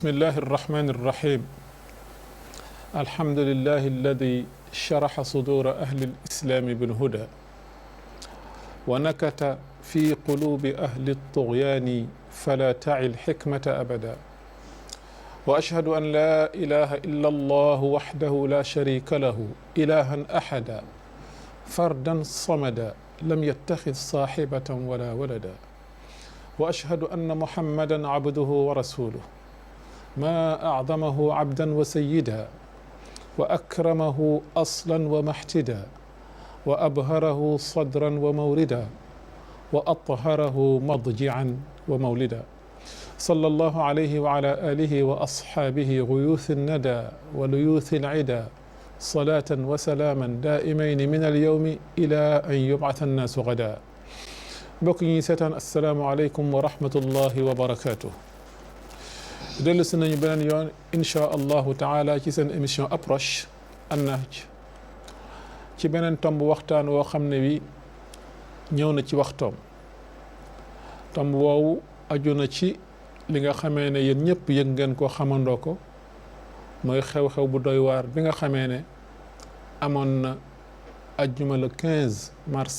بسم الله الرحمن الرحيم الحمد لله الذي شرح صدور أهل الإسلام بالهدى ونكت في قلوب أهل الطغيان فلا تعي الحكمة أبدا وأشهد أن لا إله إلا الله وحده لا شريك له إلها أحدا فردا صمدا لم يتخذ صاحبة ولا ولدا وأشهد أن محمدا عبده ورسوله ما أعظمه عبدا وسيدا وأكرمه أصلا ومحتدا وأبهره صدرا وموردا وأطهره مضجعا ومولدا صلى الله عليه وعلى آله وأصحابه غيوث الندى وليوث العدا صلاة وسلاما دائمين من اليوم إلى أن يبعث الناس غدا بقي ستان السلام عليكم ورحمة الله وبركاته dellu si nañu beneen yoon inchaa allahu taala ci seen émission approche an-Nahj ci beneen tomb waxtaan woo xam ne wi ñëw na ci waxtoom tomb woowu aju na ci li nga xamee ne yéen ñëpp yëg ngeen ko xamandoo ko mooy xew-xew bu doy waar bi nga xamee ne amoon na ajjuma le 15 mars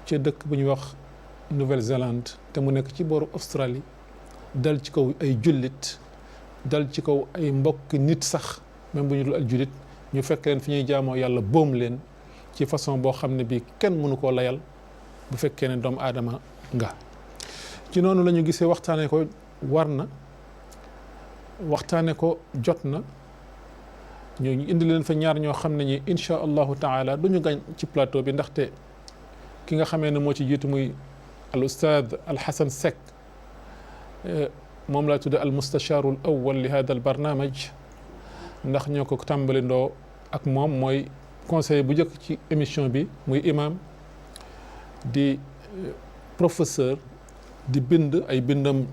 ci dëkk bu ñuy wax Nouvelle-Zélande te mu nekk ci booru Australie dal ci kaw ay jullit dal ci kaw ay mbokk nit sax même bu ñu dul al jullit ñu fekk leen fi ñuy jaamoo yàlla boom leen ci façon boo xam ne bii kenn mënu koo layal bu fekkee ne doomu aadama nga ci noonu la ñu gisee waxtaane ko war na waxtaane ko jot na ñu indi leen fa ñaar ñoo xam ne ñi insha allahu taala du ñu gañ ci plateau bi ndaxte ki nga xamee ne moo ci jiitu muy al ustaad al Hasan Seck moom laa tudde al mustachaaru al awwal li hada al barnaamaj ndax ñoo ko tàmbali ndoo ak moom mooy conseiller bu njëkk ci émission bi muy imam di professeur di bind ay bindam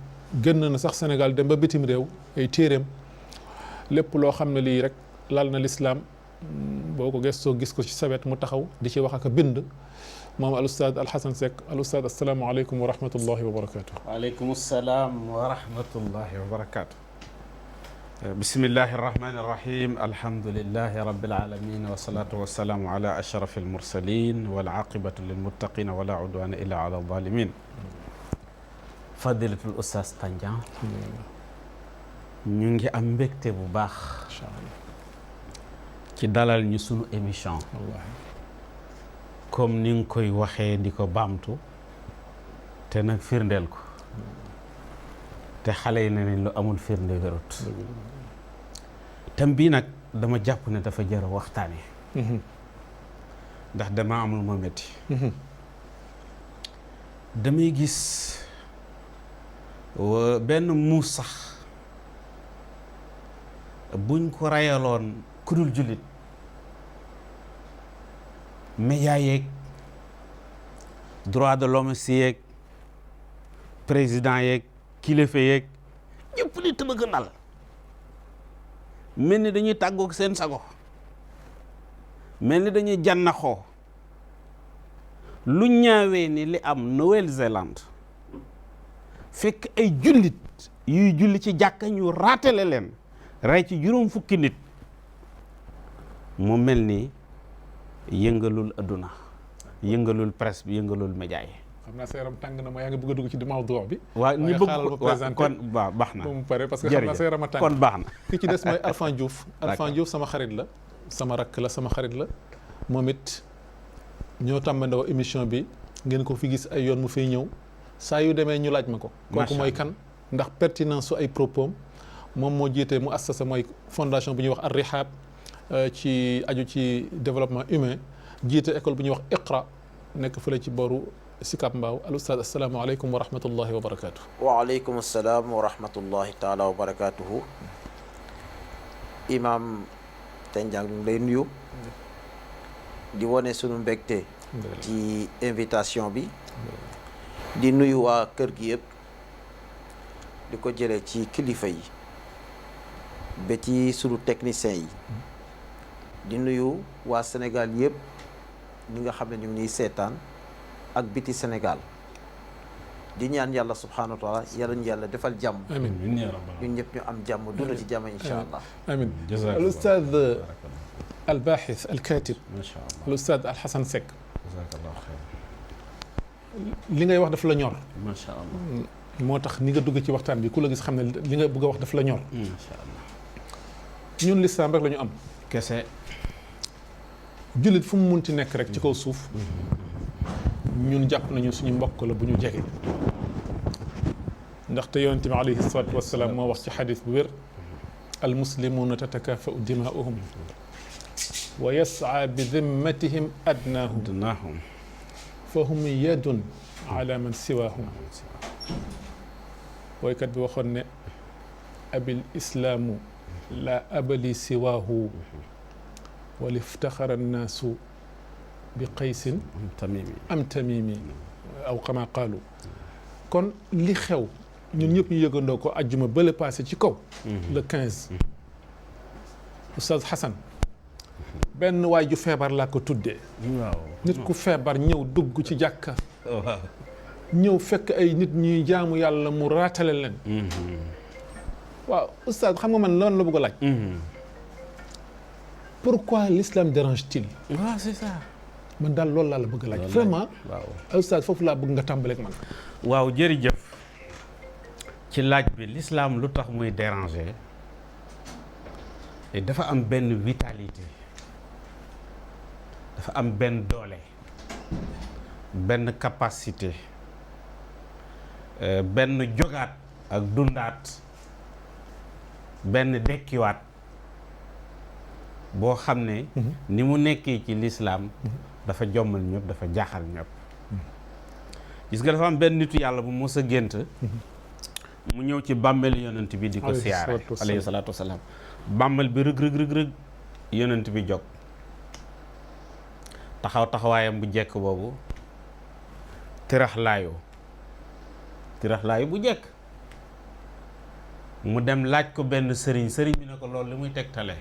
génn na sax Sénégal dem ba bitim réew ay téeréem lépp loo xam ne lii rek laal na lislaam boo ko gëstoo gis ko ci sawet mu taxaw di ci wax ak a bind moom al ustaad al Hasan Seck al ustaad assalaamu aleykum wa rahmatullahi wa barakatuh. waaleykum salaam wa rahmatullahi wa barakatuh. bismillahi rahmani rahim alhamdulillahi rabbil alamin wa salatu wa salaamu ala ashraf al mursalin wal aqibatu lil muttaqin wa la udwana illa ala zalimin. fadilatul ustaaz Tandian ñu ngi am mbégte bu baax ci dalal ñu sunu émission. comme ni nga koy waxee di ko baamtu te nag firndeel ko te xale yi ne nañ lu amul firnde wérut tam bii nag dama jàpp ne dafa jar a waxtaane ndax dama am lu ma métti damay gis benn muus sax buñ ko rayaloon ku dul jullit média yeeg droit de l'homme si yeeg président yeeg kilifa yeeg ñëpp li tëbëgg nal mel ni dañuy tàggoog seen sago mel ni dañuy jànnaxoo lu ñaawee ni li am Nouvelle-Zélande fekk ay jullit yuy julli ci jàkka ñu raatale leen rey ci juróom fukki nit mu mel ni yëngalul adduna yëngalul presse bi yëngalul média yi. xam naa sa yaram tàng na ma yaa ngi bëgg a dugg ci mawdu bi. waaw ñu bëgg kon waaw baax na. mu pare parce que xam naa sa yaram a tàng kon baax na. ki ci des mooy Arfan Diouf. Arfan Diouf sama xarit la sama rakk la sama xarit la moom it ñoo tàmbandoo émission bi ngeen ko fi gis ay yoon mu fiy ñëw saa yu demee ñu laaj ma ko. kooku mooy kan ndax pertinence su ay propos moom moo jiite mu assasa mooy fondation bu ñuy wax Ar-Rihab ci aju ci développement humain jiite école bu ñuy wax Iqra nekk fële ci booru Sicap Mbao al ustaad asalaamaaleykum wa rahmatullahi wa barakaatu. waaleykum salaam wa rahmatullahi taala wa barakaatuhu. Imaam Tandian ñu ngi lay nuyu. di wane sunu mbégte. ci invitation bi. di nuyu waa kër gi yëpp. di ko jëlee ci kilifa yi. ba ci sunu techniciens yi. di nuyu waa Sénégal yëpp ñi nga xam ne ñu ngi ñuy seetaan ak biti Sénégal di ñaan yàlla subhanahu wa taala yàlla ñu yàlla defal jàmm. amiin ñun ñëpp ñu am jàmm dund ci jàmm incha allah. amiin al ustaad al baaxis al kaatib al ustaad al Xasan Seck. li ngay wax daf la ñor. macha allah. moo tax ni nga dugg ci waxtaan bi ku la gis xam ne li nga bëgg a wax daf la ñor. macha allah. ñun lislaam rek la ñu am. kese. jullit fu mu munti nekk rek ci kaw suuf. ñun jàpp nañu suñu mbokk la bu ñu jege. ndaxte yonente bi alayhi salaatu wassalaam moo wax ci xadis bu wér. al muslimuuna tatakaafa'u dimaa'uhum wa yas'a bi dimmatihim adnaahum fa hum yadun ala man siwaahum. woykat bi waxoon ne abil islaamu la abali siwaahu wal iftaxara annaasu bi qaysin am tamimi aw kama qaalu. kon li xew ñun ñëpp ñu yëgandoo ko ajjuma bële passé ci kaw le 15 Oustaz Xasan benn waay ju feebar laa ko tuddee. waaw nit ku feebar ñëw dugg ci jàkka. ñëw fekk ay nit ñuy jaamu yàlla mu raatale leen. waaw Oustaz xam nga man loolu la bëgg a laaj. pourquoi l'islam dérange-t-il? waaw c'est ça. man daal loolu laa la bëgg a laaj. vraiment waaw Oustaz foofu laa bëgg nga tàmbaleeg man. waaw jërëjëf ci laaj bi l'islam lu tax muy déranger dafa am benn vitalité. dafa am benn doole benn capacité benn jogaat ak dundaat benn dekkiwaat boo xam ne ni mu nekkee ci lislaam dafa jommal ñëpp dafa jaaxal ñëpp. gis nga dafa am benn nitu yàlla bu mos a gént mu ñëw ci bàmmeel yonent bi di ko siyaare alayhi salaatu wasalaam. bàmmeel bi rëg yonent bi jóg taxawaayam bu jekk boobu tiraxlaayu bu jekk mu dem laaj ko benn sëriñ bi ne ko loolu li muy tegtale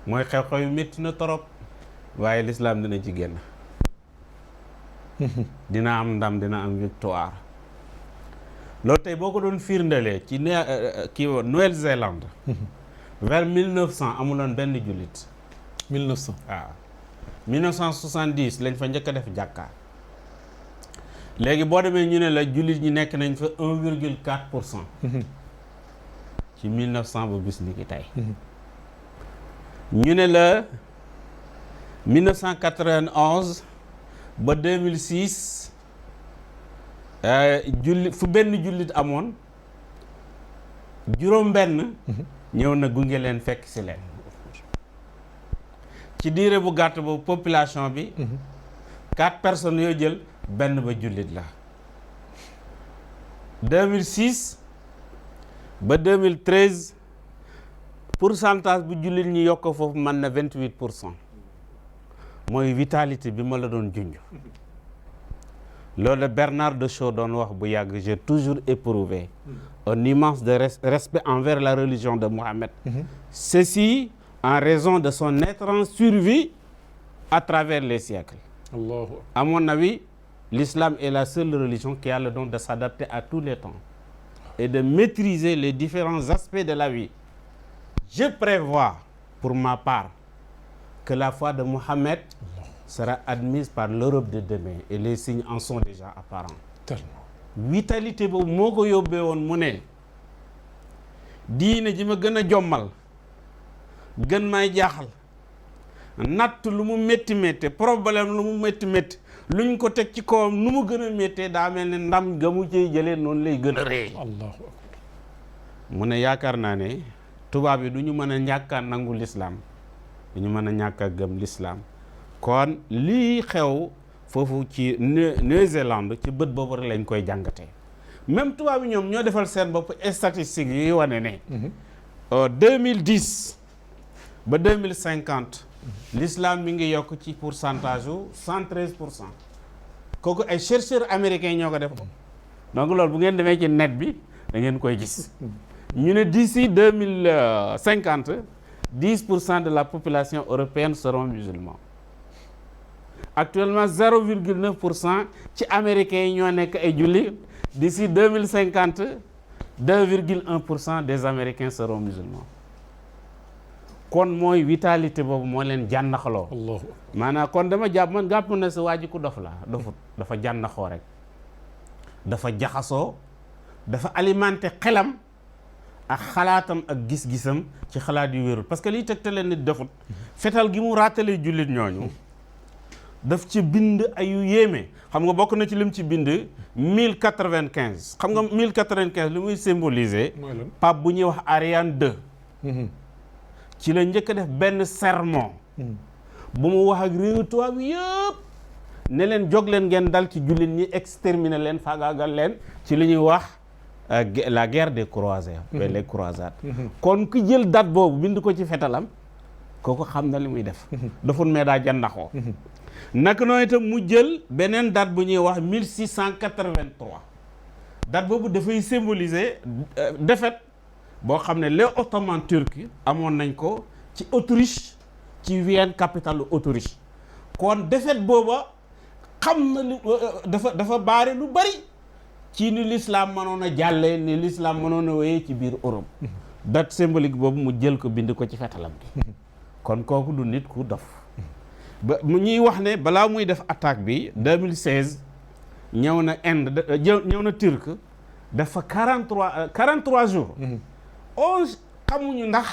mooy xew-xew yu métti na torop waaye lislaam dina ci génn. dina am ndam dina am victoire. loolu tey boo ko doon firndelee ci Nouvelle-Zélande vers 1900 amuloon benn jullit. 1900 waaw 1970 lañ fa njëkk a def jàkkaar. léegi boo demee ñu ne la jullit ñi nekk nañ fa 1,4%. ci 1900 ba bis ni ki tey. ñu ne la 1991 ba 2006 fu benn jullit amoon juróom-benn. ñëw na gunge leen fekk si leen. ci diire bu gàtt boobu population bi. 4 personnes yoo jël benn ba jullit la. 2006 ba 2013 pourcentage bu jullit ñi yokk foofu mën na 28%. mooy vitalité bi ma la doon junj. loolu Bernard de Shaw doon wax bu yàgg j'ai toujours éprouvé un immense respect envers la religion de Mohammed. Ceci en raison de son étrange survie à travers les siècles. À mon avis, l'islam est la seule religion qui a le don de s'adapter à tous les temps et de maîtriser les différents aspects de la vie. Je prévois pour ma part que la foi de Mohammed sera admise par l'Europe de demain et les signes en sont déjà apparents. Tellement. Vitalité boobu moo ko yóbbee woon mu ne diine ji ma gën a jommal gën may jaaxal natt lu mu métti problème lu mu métti luñ ko teg ci kawam nu mu gën a méttee daa mel ne ndam ga mu ciy jëlee noonu lay gën a rëy. Allahu akbar. mu ne yaakaar naa ne tubaab yi du ñu mën a ñàkk a nangu l'islam du ñu mën a ñàkk a gëm l'islam kon lii xew foofu ci Nouvelle-Zélande ci bët boobu rek lañ koy jàngatee même tubaab yi ñoom ñoo defal seen bopp statistiques yi wane ne 2010 ba 2050 l'islam mi ngi yokk ci pourcentage u 113%. kooku ay chercheurs américains ñoo ko def donc loolu bu ngeen demee ci net bi da ngeen koy gis ñu ne d'ici 2050 10% de la population européenne seront musulmans. actuellement 0,9% ci américains yi ñoo nekk ay julli. D'ici 2050 2,1% des américains seront musulmans. kon mooy vitalité boobu moo leen jànnaxaloo. Allah maanaam kon dama jàpp man jàpp na sa waa ji ku dof la dofut dafa jànnaxoo rek dafa jaxasoo dafa alimenté xelam ak xalaatam ak gis-gisam ci xalaat yu wérul parce que liy tegtale nit dofut fetal gi mu raatalee jullit ñooñu daf ci bind ay yu yéeme xam nga bokk na ci lim ci bind 1095 xam nga 1095 li muy symboliser pape bu ñuy wax Ariane II ci la njëkk a def benn sermon bu mu wax ak réewu tubaab yëpp ne leen jóg leen ngeen dal ci jullit ñi exterminer leen faagaagal leen ci li ñuy wax la guerre des croisés les croisades kon ku jël date boobu bind ko ci fetalam kooku xam na li muy def daful mais daa jandaxoo naka noonu itam mu jël beneen date bu ñuy wax 1683 date boobu dafay symboliser défaite boo xam ne les Ottomans turcs amoon nañ ko ci Autriche ci Vienne capitale Autriche kon défaite booba xam na li dafa baare lu bari ci ni l'islam mënoon a jàllee ni l'islam mënoon a wéyee ci biir Europe date symbolique boobu mu jël ko bind ko ci fetalam bi kon kooku du nit ku dof ba mu ñuy wax ne balaa muy def attaque bi 2016 ñëw na Inde ñëw na Turc dafa 43 jours 11 xamuñu ndax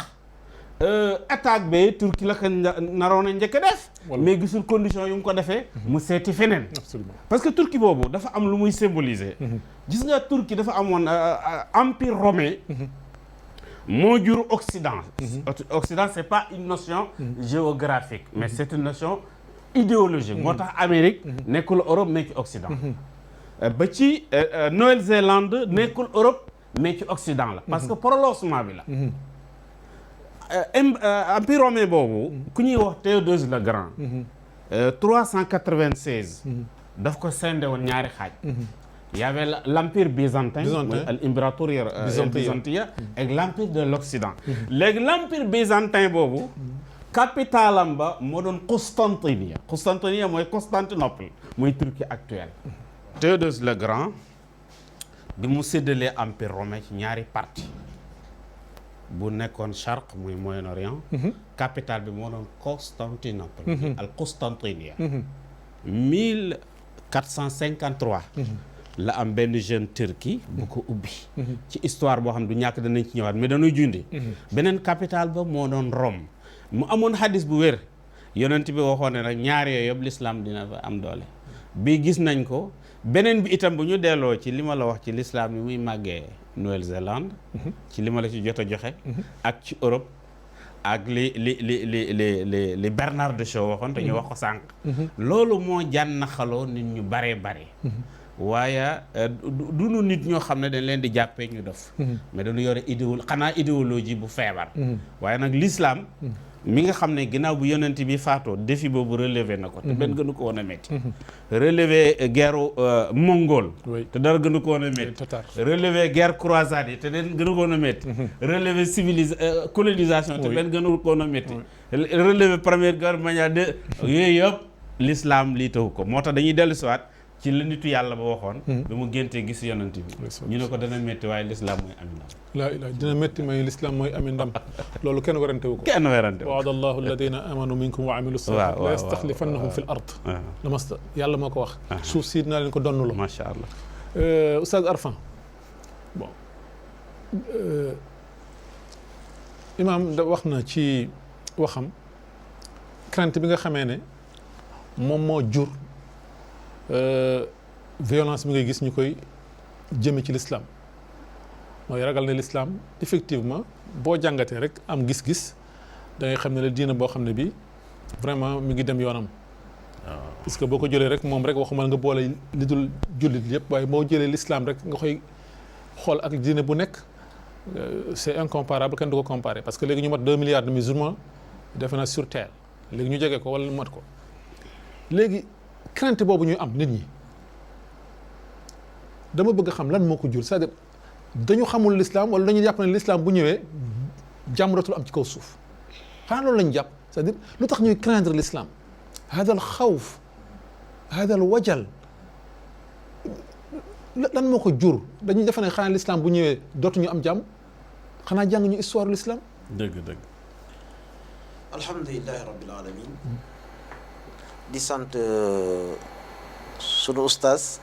attaque ba Turquie la ko naroon a njëkk a def mais gisul condition yu mu ko defee mu seeti feneen parce que Turquie boobu dafa am lu muy symboliser gis nga Turquie dafa amoon empire romain moo jur Occident Occident c'est pas une notion géographique mais c'est une notion idéologique moo tax Amérique nekkul Europe mais ci Occident ba ci Nouvelle-Zélande nekkul Europe mais ci Occident la parce que prolongement bi la empire romain boobu ku ñuy wax Théodose le Grand 396 daf ko scindé woon ñaari xaaj il y avait l'empire byzantin l'Imperatrice byzantin ak l'empire de l'Occident léegi l'empire byzantin boobu capitalam ba moo doon Constantinople mooy Constantinople mooy Turquie actuelle Théodose le Grand bi mu séddalee empire romain ci ñaari parti bu nekkoon Charq muy Moyen-Orient capitale bi moo doon Constantinople al Constantinia 1453 la am benn jeune turki bu ko ubbi ci histoire boo xam ne du ñàkk danañ ci ñëwaat mais dañuy jundi beneen capitale ba moo doon Rome mu amoon hadis bu wér yonent bi waxoon ne nag ñaar yooyu yëpp l'islam dina fa am doole bi gis nañ ko beneen bi itam bu ñu delloo ci li ma la wax ci l'islam bi muy màggee Nouvelle-Zélande ci li ma la ci jot a joxe ak ci Europe ak li Bernard de Shaw waxoon te ñu wax ko sànq loolu moo jànnaxaloo nit ñu bare waaye du nu nit ñoo xam ne dañ leen di jàppee ñu def mais dañu yore idéologie bu feebar waaye nag l'islam mi nga xam ne ginnaaw bu yonent bi faatoo défi boobu relevé na ko te benn gënu ko woon a métti relevé guerre mongol te dara gënu ko woon a métti relevé guerre croisade yi te benn gënu ko woon a métti relevé colonisation te benn gënu ko woon a métti relevé première guerre mondiale yooyu yëpp l'islam lii taw ko moo tax dañuy dellu siwaat ci la nitu yàlla ba waxoon bi mu géntee gis yonent bi ñu ne ko dana métti waaye l'islam mooy ami ndam laa ilaaha dina métti mais l'islam mooy ami ndam loolu kenn werante wu ko wa'ada allahu alladina amanu minkum wa amilu salihati la yastaxlifannahum fi l ard yàlla moo ko wax suuf si dinaa leen ko donn lu macha allah Oustaz Arfan bon imaam da wax na ci waxam crainte bi nga xamee ne moom moo jur violence bi ngay gis ñu koy jëme ci l'islam mooy ragal ne l'islam effectivement boo jàngatee rek am gis-gis da ngay xam ne la diina boo xam ne bi vraiment mi ngi dem yoonam parce que boo ko jëlee rek moom rek waxumal nga boole li dul jullit yëpp waaye boo jëlee l'islam rek nga koy xool ak diina bu nekk c'est incomparable kenn du ko comparer parce que léegi ñu mat 2 milliards de musulmans defe na sur terre léegi ñu jege ko wala mat ko léegi crainte boobu ñuy am nit ñi dama bëgg xam lan moo ko jur c'est-à-dire dañu xamul l'islam wala dañu jàpp ne l'islam bu ñëwee jàmm dootul am ci kaw suuf xanaa loolu lañu jàpp c'est-à-dire lu tax ñuy craindre l'islam hada al xawf hadal wajal lan moo ko jur dañuy defe ne xanaa l'islam bu ñëwee dootuñu am jàmm xanaa jàng ñu histoire l'islam. dëgg. alhamdulillahi rabbil alamin di sant sunu oustaz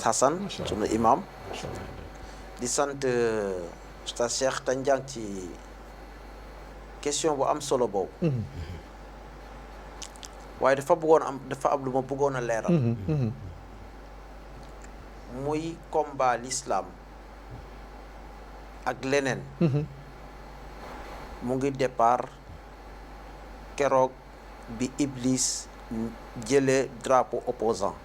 Hassan sunu imam di sant oustaz Cheikh Tandiang ci question bu am solo boobu waaye dafa am lu ma bëggoon a leeral muy combat l'islam ak leneen mu ngi départ keroog bi Iblis jëlee drapeau opposant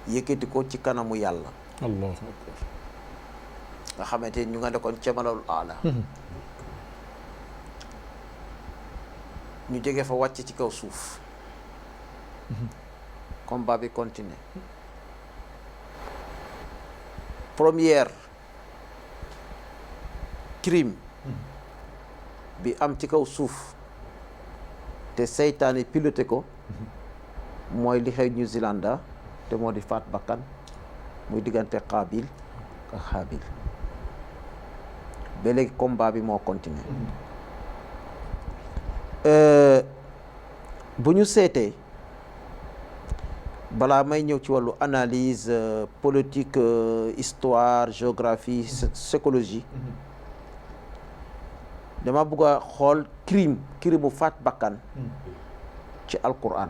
yëkkati ko ci kanamu yàlla allahu akbar nga xamante ñu nga nekkoon ca malal aala ñu jóge fa wàcc ci kaw suuf combat bi continuer première crime bi am ci kaw suuf te seytaane piloté ko mooy li xew New Zealand te moo di faat bakkan muy diggante Qaabil ak Haabil ba léegi combat bi moo continuer bu ñu seetee balaa may ñëw ci wàllu analyse politique histoire géographie psychologie dama bëgg a xool crime bu faat bakkan ci alquran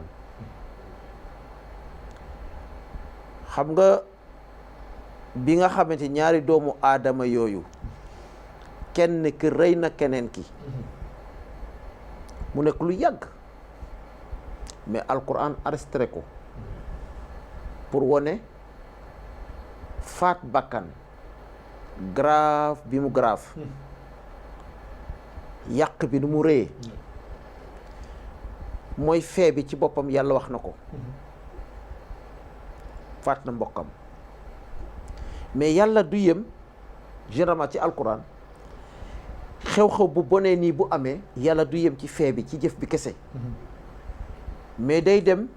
xam nga bi nga xamante ñaari doomu aadama yooyu kenn ki rey na keneen ki mu nekk lu yàgg mais alquran arrêté ko pour wone faat bakkan grave bi mu grave yàq bi nu mu rëyee mooy fee bi ci boppam yàlla wax na ko faat na mbokkam mais yàlla du yem généralement ci alquran xew-xew bu bonee nii bu amee yàlla du yem ci fee bi ci jëf bi kese mais day dem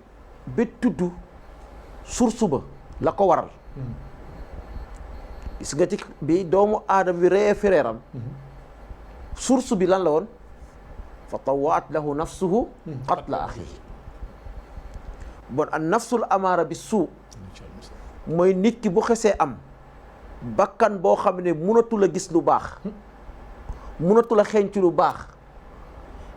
ba tudd source ba la ko waral gis nga ci bi doomu aadama bi reyee frère am source bi lan la woon fa tawaat lahu nafsuhu qatla axi bon an nafsul amaara bi suu mooy nit ki bu xesee am bakkan boo xam ne mënatul a gis lu baax mënatul a xeeñ ci lu baax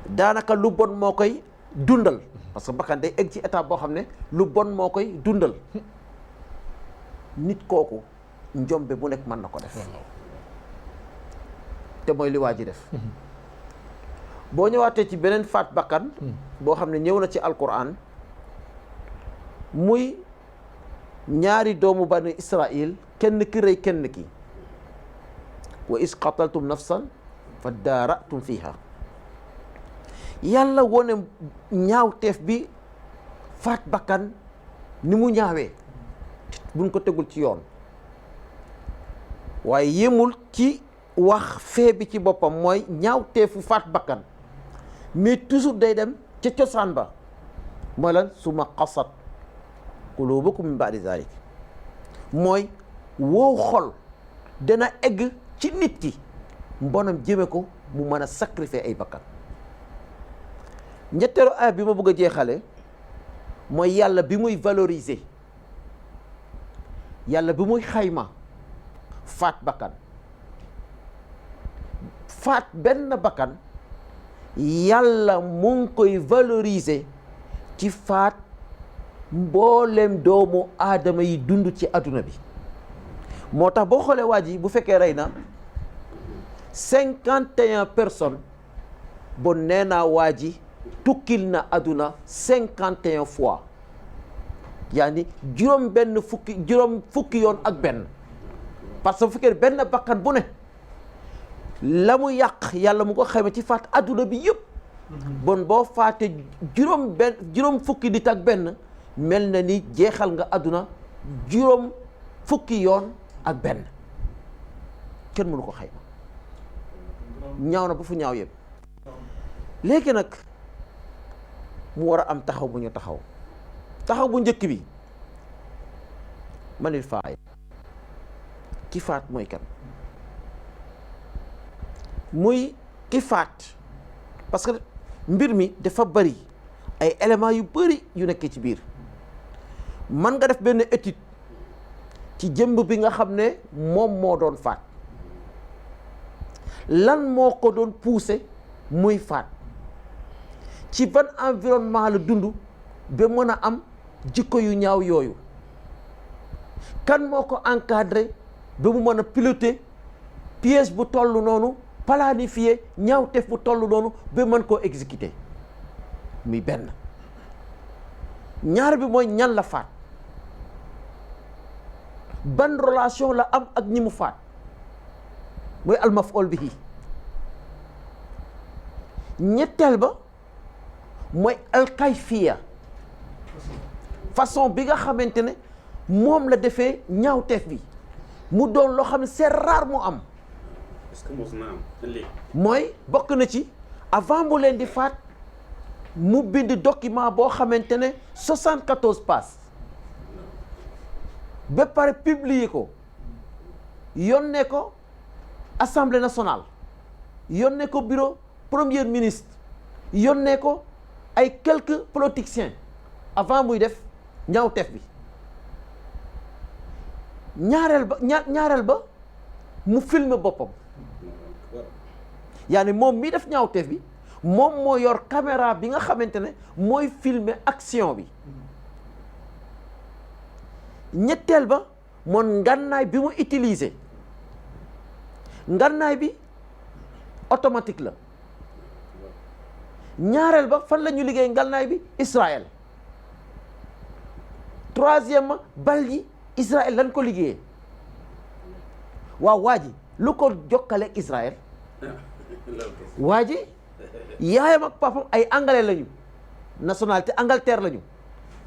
daanaka lu bon moo koy dundal parce que bakkan day egg ci état boo xam ne lu bon moo koy dundal nit kooku njombe bu nekk mën na ko def te mooy li waa ji def boo ñëwaatee ci beneen faat bakkan boo xam ne ñëw na ci alquran muy ñaari doomu bani israil kenn ki rey kenn ki wa is qataltum nafsan fa daaratum fiha yàlla wone ñaawteef bi faat bakkan ni mu ñaawee buñ ko tegul ci yoon waaye yemul ci wax fee bi ci boppam mooy ñaawteefu faat bakkan mais toujours day dem ca cosaan ba mooy lan suma qasat qulubukum min ba'di zalik mooy wow xol dana egg ci nit ki mbonam jëme ko mu mën a sacrifier ay bakkan ñetteelu aaya bi ma bëgg a jeexale mooy yàlla bi muy valoriser yàlla bi muy xayma faat bakkan faat benn bakkan yàlla mu ngi koy valoriser ci faat mboolem doomu aadama yi dund ci adduna bi moo tax boo xoolee waa ji bu fekkee rey na 51 personnes bon nee naa waa ji tukkil na adduna 51 fois yaani juróom fukki yoon ak benn parce que bu fekkee benn bakkan bu ne la mu yàq yàlla mu ko xayma ci faat adduna bi yëpp bon boo faate juróom fukki nit ak benn mel na ni jeexal nga adduna juróom fukki yoon ak benn kenn mënu ko xayma ñaaw na ba fu ñaaw yëpp léegi nag mu war a am taxaw bu ñu taxaw taxaw bu njëkk bi manil faay ki faat mooy kan muy ki faat parce que mbir mi dafa bari ay éléments yu bari yu nekkee ci biir man nga def benn étude ci jëmb bi nga xam ne moom moo doon faat lan moo ko doon poussé muy faat ci ban environnement la dund ba mën a am jikko yu ñaaw yooyu kan moo ko encadré ba mu mën a piloter piège bu toll noonu planifier ñaawteef bu toll noonu ba mën koo exécuter muy benn ñaar bi mooy ñan la faat ban relation la am ak ñi mu faat mooy almaf'ul bihi ñetteel ba mooy alkayfiya façon bi nga xamante ne moom la defee ñaawteef bi mu doon loo xam ne c'est rare mu am. est-ce que mos na am léegi. mooy bokk na ci avant mu leen di faat mu bind document boo xamante ne 74 pages ba pare publier ko yónnee ko assemblée nationale yónnee ko bureau premier ministre yónnee ko ay quelques politiciens avant muy def ñaawteef bi ñaareel ba mu filmer boppam yaani moom mii def ñaawteef bi moom moo yor caméra bi nga xamante ne mooy filmer action bi ñetteel ba moom ngànnaay bi mu utiliser ngànnaay bi automatique la ñaareel ba fan la ñu liggéey ngànnaay bi Israël troisième bal yi Israël lañ ko liggéeyee waaw waa ji lu ko jokkale ak Israël waa ji yaayam ak papam ay anglais lañu nationalité Angleterre lañu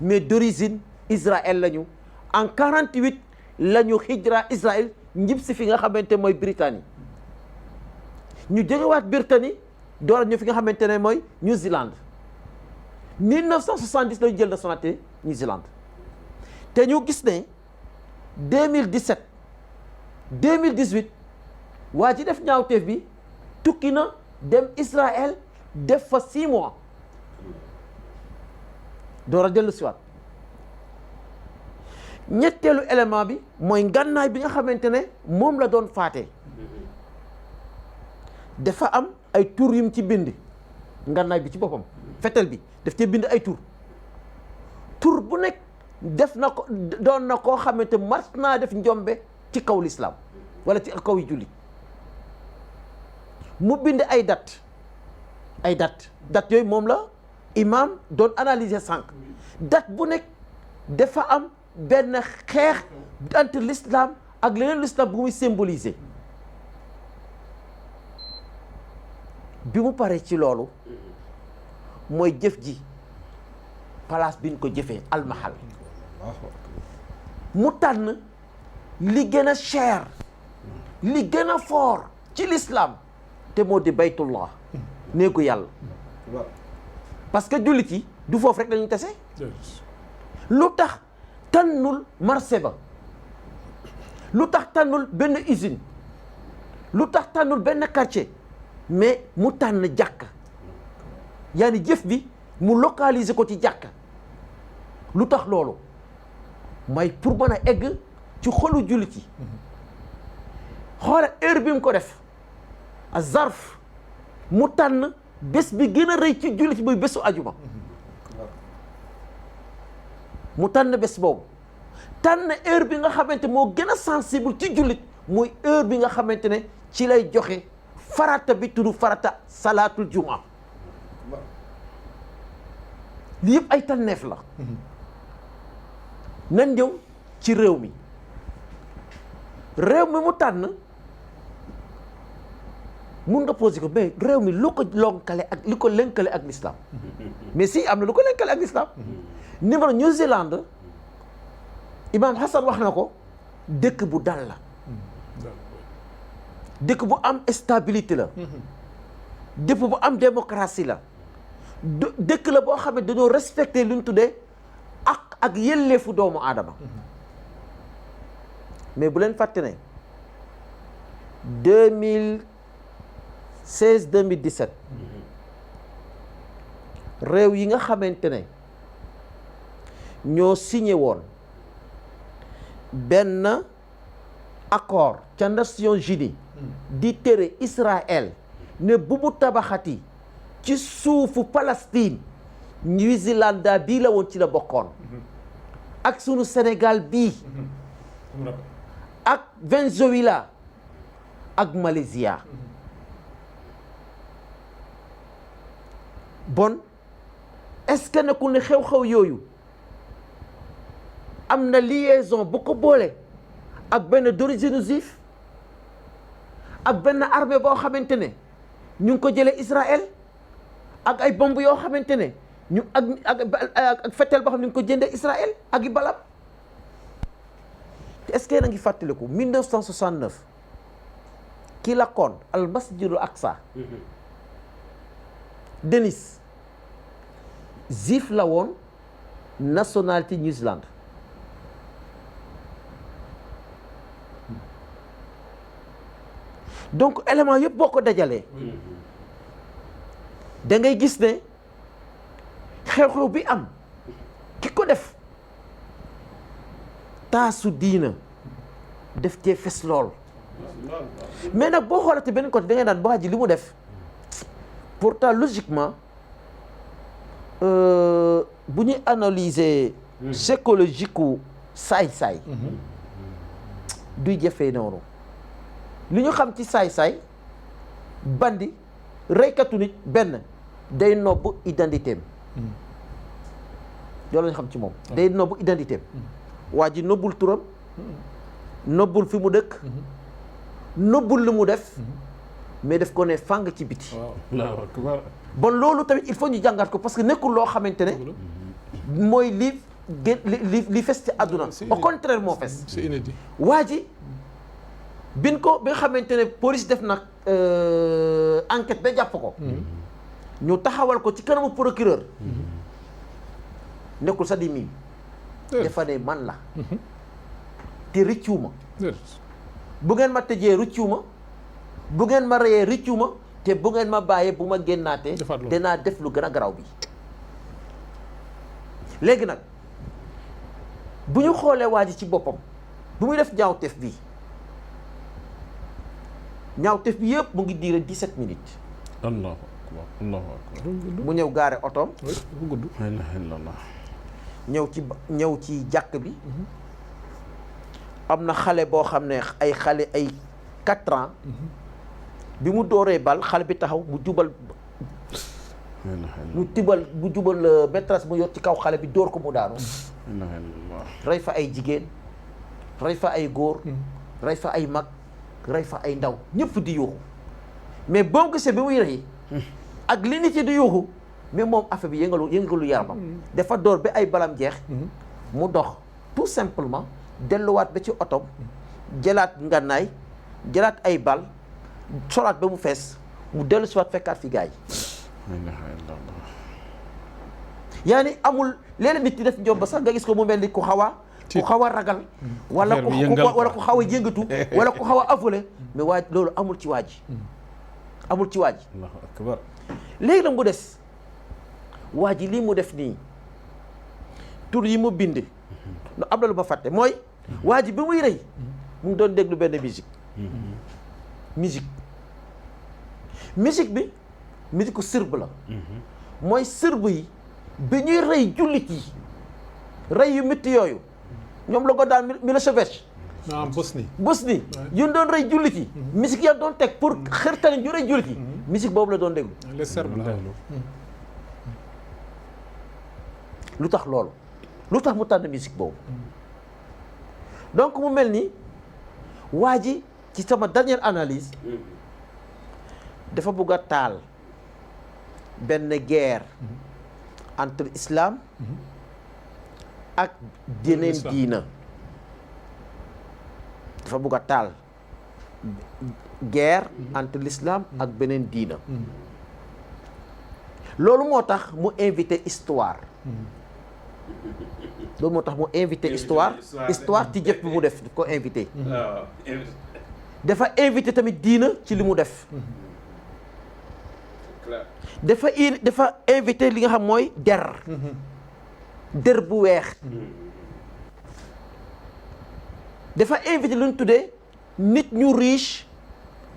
mais d'origine Israël lañu en 48 lañu hijra Israël njib si fi nga xamante mooy Britannie ñu jógewaat Britannie door ñu fi nga xamante ne mooy New Zealand 1970 lañu jël nationalité New Zealand te ñu gis ne 2017 2018 waa ji def ñaawteef bi tukki na dem Israël def fa 6 mois door a dellu siwaat ñetteelu élément bi mooy ngànnaay bi nga xamante ne moom la doon faatee dafa am ay tur yum ci bind ngànnaay bi ci boppam fetel bi daf cee bind ay tur bu nekk def na ko doon na koo xamante mat naa def njombe ci kaw l'islam wala ci kaw yi jullit mu bind ay date yooyu moom la imam doon analyser sànq date bu nekk dafa am benn xeex entre l'islam ak leneen l'islam bu muy symboliser bi mu paree ci loolu mooy jëf ji place bi ñu ko jëfee almahal mu tànn li gën a cher li gën a fort ci l'islam te moo di baytullah néegu yàlla parce que jullit yi du foofu rek dañuy tase lu tax tànnul marché ba lu tax tànnul benn usine lu tax tànnul benn quartier mais mu tànn jàkka yaani jëf bi mu localiser ko ci jàkka lu tax loolu mooy pour mën a egg ci xolu jullit yi xoola heure bi mu ko def a zarf mu tànn bés bi gën a rëy ci jullit muy bésu ajuma mu tànn bés boobu tànn heure bi nga xamante moo gën a sensible ci jullit muy heure bi nga xamante ne ci lay joxe farata bi tudd farata salaatul jumaa li yëpp ay tànneef la nan ñëw ci réew mi mu tànn mun nga posé ko mais réew mi lu ko lonkale ak lu ko lënkale ak l'islam mais si am na lu ko lënkale ak l'islam numéro New Zealand Imam Hassan wax na ko dëkk bu dal la dëkk bu am stabilité la dëkk bu am démocratie la dëkk la boo xam ne dañoo respecté lu ñu tuddee ak yelleefu doomu aadama mais bu leen fàtte ne 2016 2017 réew yi nga xamante ne ñoo signé woon benn accord ca Nations Unies di tere Israël ne bu mu tabaxati ci suufu Palestine New Zealand bii la woon ci la bokkoon ak sunu Sénégal bii ak Venezuela ak Malaysia bon est-ce que nekkul ne xew-xew yooyu am na liaison bu ko boole ak benn d'origine juif ak benn armée boo xamante ne ñu ngi ko jëlee Israël ak ay bomb yoo xamante ne ñu ak fetel boo xam ne ñu ngi ko jëndee Israël ak i balam te est-ce que yéen a ngi fàttaliku 1969 kii lakkoon al masjidul Aqsa Denis juif la woon nationalité New Zealand donc élément yëpp boo ko dajalee da ngay gis ne xew-xew bi am ki ko def taasu diina def cee fes lool mais nag boo xoolatee beneen côté da ngay naan waa ji li mu def pourtant logiquement bu ñuy analyser psychologique u saay-saay duy jëfee noonu li ñu xam ci saay-saay bandi reykatu nit benn day nobb identité am loolu la ñu xam ci moom day nobb identité am waa ji nobbul turam nobbul fi mu dëkk nobbul li mu def mais daf ko ne fàng ci biti bon loolu tamit il faut ñu jàngat ko parce que nekkul loo xamante ne mooy li fes ci àdduna au contraire moo fes c'est inédit waa ji bi nga xamante ne police def na enquête ba jàpp ko ñu taxawal ko ci kanamu procureur nekkul sa di mii dafa ne man la te rëccuwuma bu ngeen ma tëjee rëccuwuma bu ngeen ma reyee rëccuwuma te bu ngeen ma bàyyee bu ma génnaatee danaa def lu gën a garaaw bi léegi nag bu ñu xoolee waa ji ci boppam bu muy def ñaawteef bi ñaawteef bi yëpp mu ngi diire 17 minutes allahu akbar allahu akbar mu ñëw gaare otoom bu gudd la ilaha illallah ñëw ci jàkk bi am na xale boo xam ne ay 4 ans bi mu dooree bal xale bi taxaw mu jubal maîtresse mu yor ci kaw xale bi dóor ko mu daanu rey fa ay jigéen rey fa ay góor rey fa ay mag rey fa ay ndaw ñëpp di yuuxu mais boo gisee bi muy rey ak li nit yi di yuuxu mais moom affaire bi yëngalu yaramam dafa door ba ay balam jeex mu dox tout simplement delluwaat ba ci otom jëlaat ngannaay jëlaat ay bal solaat ba mu fees mu dellu si waat fekkaat fi gaay yaa ni amul léeg-léeg nit di def njom ba sax nga gis ko mu mel ni ku xaw a ragal wala ku xaw a yëngatu wala ku xaw a affolé mais waaj loolu amul ci waaj amul ci waaj allahu akbar léegi nag mu des waa ji lii mu def nii tur yi mu bind am na lu ma fàtte mooy waa ji bi muy rëy mu ngi doon déglu benn musique bi musique ku sërb la mooy sërb yi bi ñuy rëy jullit yi rëy yu métti yooyu ñoom la ko daan Milosevic Bosnie yu doon rëy jullit yi musique ya doon teg pour xërtali ñu rëy jullit yi musique boobu la doon déglu les Serbes la lu tax loolu lu tax mu tànn musique boobu donc mu mel ni waa ji ci sama dernière analyse dafa bëgg a taal benn guerre entre islam ak yeneen diina dafa bëgg a taal guerre entre l'islam ak beneen diina loolu moo tax mu invité histoire loolu moo tax mu invité histoire ci jëf bi mu def ko invité dafa invité tamit diina ci li mu def dafa invité li nga xam mooy der bu weex dafa invité lu ñu tuddee nit ñu riche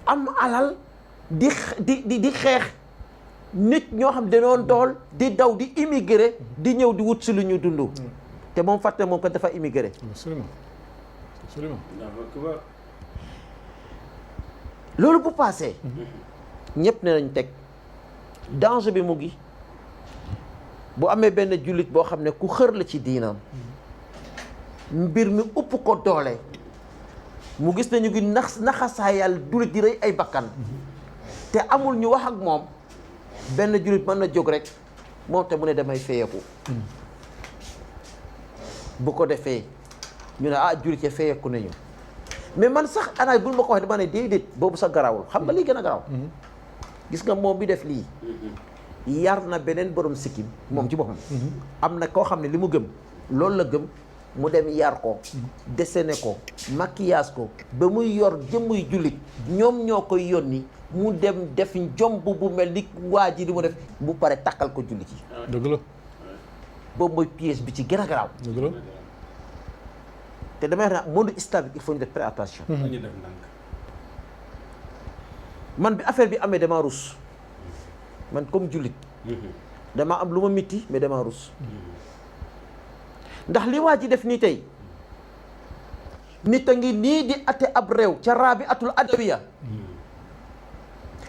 am alal di xeex nit ñoo xam dañoon dool di daw di immigré di ñëw di wut si lu ñu dund te moom fàtte moom ko dafa immigré absolument loolu bu passé ñëpp ne nañ teg danger bi mu ngi bu amee benn jullit boo xam ne ku xër la ci diinam mbir mi upp ko doole mu gis nañu ngi naxasaayal jullit di rey ay bakkan te amul ñu wax ak moom benn jullit mën na jóg rek moom te mu ne damay feyeku bu ko defee ñu ne jullit ya feyeku nañu mais man sax anaay bul ma ko waxee dama ne déedéet boobu sax garawul xam nga lii gën a garaw gis nga moom bi def lii yar na beneen borom sikkim moom ci boppam am na koo xam ne li mu gëm loolu la gëm mu dem yar ko dessiné ko maquillage ko ba muy yor jëmmuy jullit ñoom ñoo koy yónni mu dem def njomb bu mel ni waa ji li mu def bu pare takkal ko jullit yi dëgg la boobu mooy piège bi ci gën a garaaw dëgg la te damay wax ne monde islamique il faut ñu def très attention man bi affaire bi amee dama rus man comme jullit dama am lu ma mitti mais dama rus ndax li waa ji def nii tey nit a ngi nii di ate ab réew ca Rabiatul Adawiya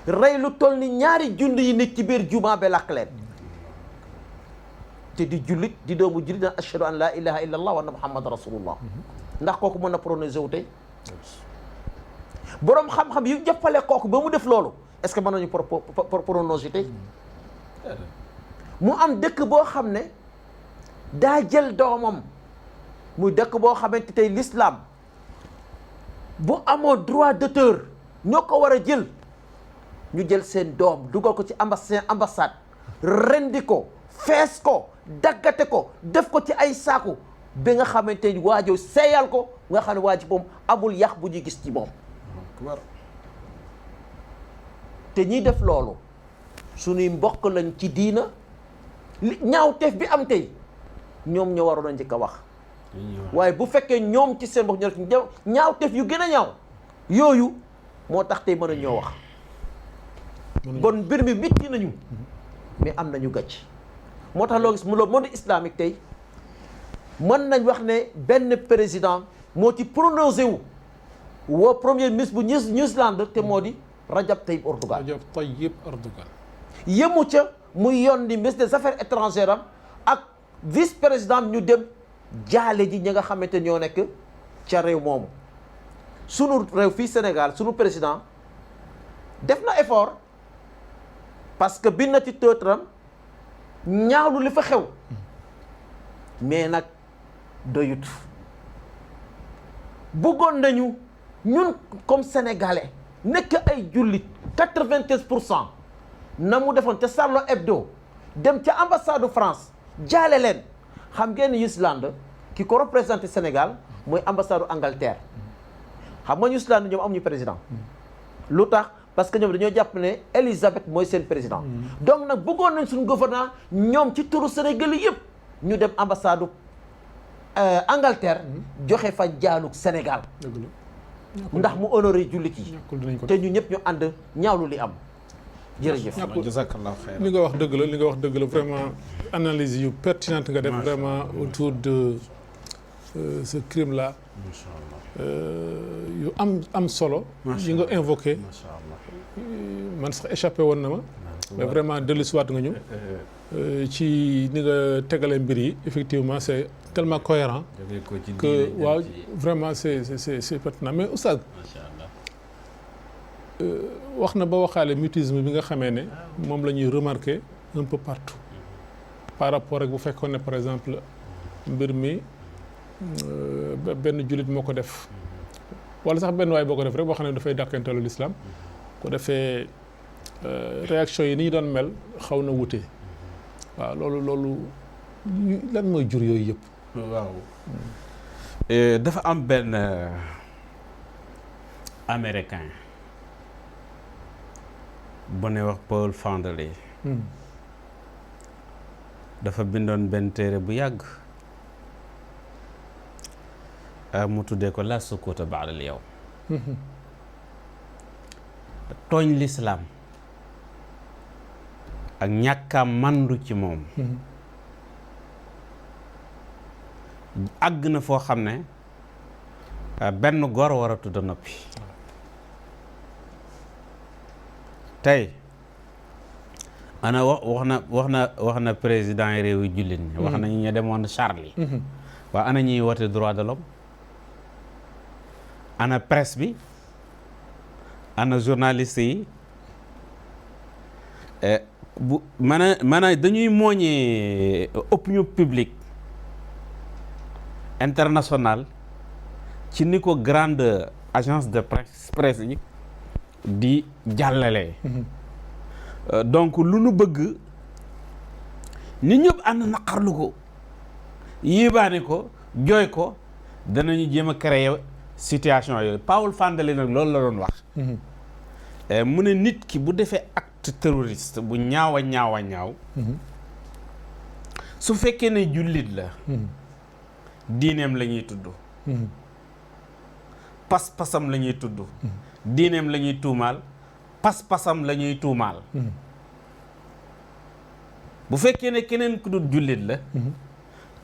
rey lu toll ni 2 junni yi nit ci biir jumaa ba lakk leen te di jullit di doomu jullit naan ashhadu an la ilaha illa allah wa anna muhammad rasulullah ndax kooku mën na prononcé wu tey boroom xam-xam yu jëppale kooku ba mu def loolu est-ce que mën nañu prononcé tey mu am dëkk boo xam ne daa jël doomam muy dëkk boo xamante tey l'islam bu amoo droit d'auteur ñoo ko war a jël ñu jël seen doom dugal ko ci ambassade rendi ko fees ko daggate ko def ko ci ay saaku bi nga xamante ni waajo seeyal ko nga xam ne waa ji moom amul yax bu ñuy gis ci moom te ñiy def loolu suñuy mbokk lañ ci diina ñaawteef bi am tey ñoom ñoo waroon a njëkk a wax waaye bu fekkee ñoom ci seen mbokk ñaawteef yu gën a ñaaw yooyu moo tax tey mën a ñoo wax bon mbir mi métti nañu mais am nañu gàcc moo tax loo gis mu monde islamique tey mën nañ wax ne benn président moo ci prononcé wu woo premier ministre bu New Zealand te moo di Rajab Tayyip Erdogan yemu ca muy yónni ministre des affaires étrangères am ak vice président ñu dem jaale ji ñi nga xamante ñoo nekk ca réew moomu sunu réew fii Sénégal sunu président def na effort parce que bind na ci tëtram ñaawlu li fa xew mais nag doyut bëggoon nañu ñun comme sénégalais nekk ay jullit 95% na mu defoon ca Charlie Hebdo dem ca ambassade France jaale leen xam ngeen New Zealand ki ko représenté Sénégal mooy ambassade Angleterre xam nga New Zealand ñoom amuñu président lu tax parce que ñoom dañoo jàpp ne Elisabeth mooy seen président donc nag bëggoon nañ suñu gouvernement ñoom ci turu Sénégal yëpp ñu dem ambassade Angleterre joxe fa jaaluk Sénégal ndax mu honoré jullit yi te ñu ñëpp ñu ànd ñaawlu li am jërëjëf jazakallahu xayr li nga wax dëgg la li nga wax dëgg la vraiment analyse yu pertinente nga def vraiment autour de ce crime là yu am solo yi nga invoqué man sax échappé woon na ma mais vraiment dellusiwaat nga ñu ci ni nga tegale mbir yi effectivement c'est tellement cohérent que waaw vraiment c'est pertinent mais oustaz wax na ba waxaale mutisme bi nga xamee ne moom la ñuy remarquer un peu partout par rapport ak bu fekkoon ne par exemple mbir mi benn jullit moo ko def wala sax benn waay boo ko def rek boo xam ne dafay dàkkanteelu l'islam ko defee réaction yi ni ñu doon mel xaw na wute waaw loolu lan mooy jur yooyu yëpp waaw dafa am benn américain bu ne wax Paul Fandley dafa bindoon benn téere bu yàgg mu tuddee ko la sukuuta ba'dal yawm tooñ lislaam ak ñàkkaa mandu ci moom àgg na foo xam ne benn góor war a tudd noppi tey ana wax na président yi réew yi jullit ñi wax nañu ñu demoon Charlie waa ana ñuy woote droit de l'homme ana presse bi ana journaliste yi bu maanaam dañuy mooñee opinion publique internationale ci ni ko grande agence de presse yi di jàllale donc lu nu bëgg nit ñëpp ànd naqarlu ko yéebaane ko jooy ko danañu jéem a créer situation yooyu Paul Fandley nag loolu la doon wax mu ne nit ki bu defee acte terroriste bu ñaaw a ñaaw su fekkee ne jullit la diineem la ñuy tudd pas-pasam la ñuy tudd diineem la ñuy tuumaal pas-pasam la ñuy tuumaal bu fekkee ne keneen ku dul jullit la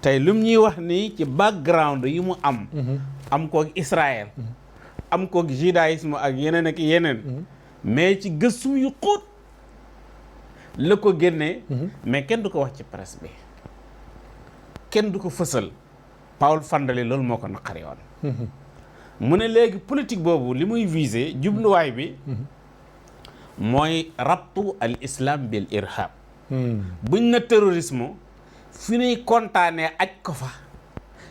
tey lu ñuy wax nii ci background yi mu am koog Israël am koog judaïsme ak yeneen mais ci gëstu yu xóot la ko génnee mais kenn du ko wax ci presse bi kenn du ko fësal Paul Fandley loolu moo ko naqari woon mu ne léegi politique boobu li muy viser jubluwaay bi mooy rabtu al islam bil irhab buñ na terrorisme fi ñuy kontaanee aj ko fa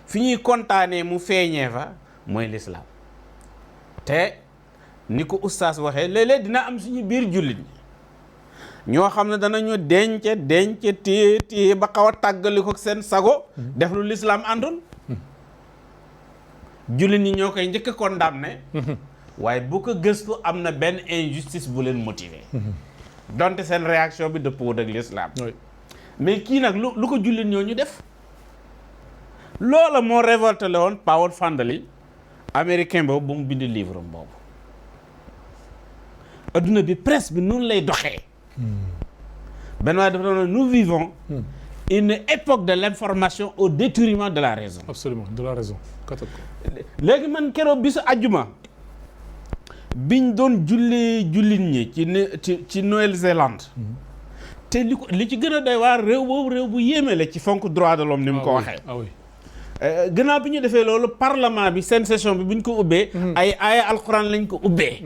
fi ñuy kontaanee mu feeñee fa mooy l'islam te ni ko oustaz waxee léeg-léeg dina am suñu biir jullit ñi ñoo xam ne danañu denc téye ba xaw a tàggali ko seen sago def lu l'islam àndul jullit ñi ñoo koy njëkk a condamné waaye bu ko gëstu am na benn injustice bu leen motiver donte seen réaction bi dëppoo ak l'islam mais kii nag lu ko jullit ñoo ñu def loola moo révolté la woon Paul Fandley américain boobu ba mu bind livre am boobu adduna bi presse bi noonu lay doxee benn waaye dafa doon nous vivons une époque de l'information au détriment de la raison. Absolument, de la raison. léegi man keroog bisu àjjuma biñ doon jullit ñi ci Nouvelle-Zélande te li ci gën a doy waar réew bu yéeme la ci fonk droit de l'homme ni mu ko waxee. ah oui gannaaw bi ñu defee loolu parlement bi seen session bi buñ ko ubbee. ay aaya alxuraan lañ ko ubbee.